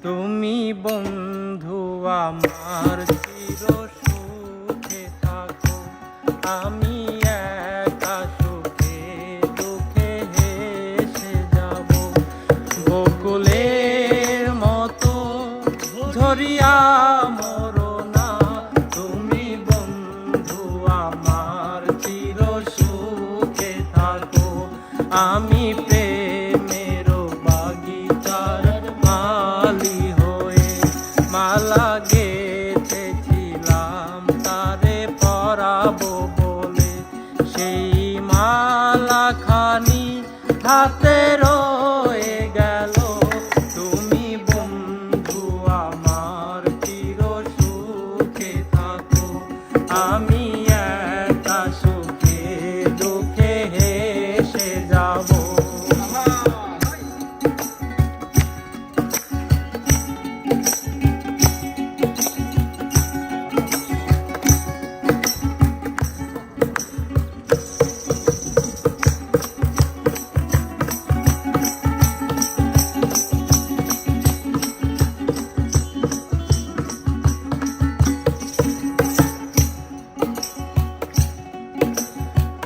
তুমি বন্ধু আমার চির সুখে থাকো, আমি একা সুখে দুঃখে হেসে যাব। বকুলের মতো ঝরিয়া মরো না, তুমি বন্ধু আমার চির সুখে থাকো। আমি প্রেমের বাগিচার মালি হয়ে মালা গেঁথেছিলাম তারে পরাবো বলে, সেই মালা খানি হাতে রয়ে গেল। তুমি বন্ধু আমার চির সুখে থাকো, আমি একা সুখে দুঃখে হেসে যাব।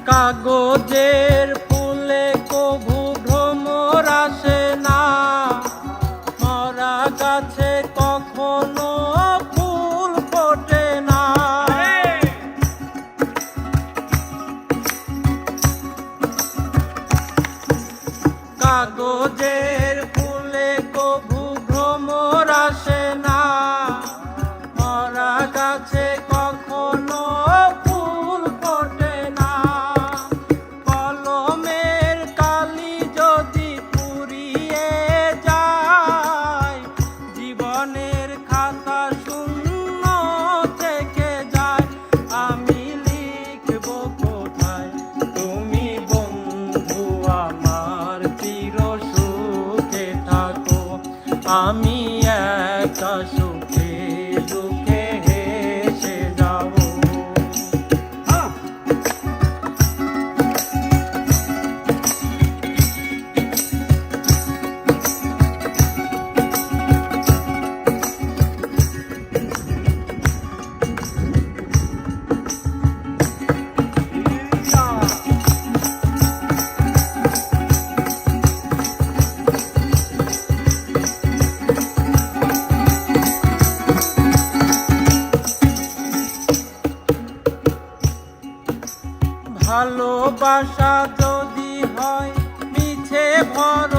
কাগজের ফুলে কভু ভ্রমর আসে না, মরা গাছে কখনো ফুল ফোটে না। কাগজের ফুলে কভু ভ্রমর আসে না, মরা গাছে কখনো ফুল ফোটে না। কলমের কালি যদি পুড়িয়ে যায়, জীবনের খাতা শূন্য থেকে যায়। আমি লিখব কোথায়, তুমি বন্ধু আমার চির সুখে থাকো, আমি একা সুখে দুঃখে হেসে যাব। ভালোবাসা যদি হয় মিছে ভরসা,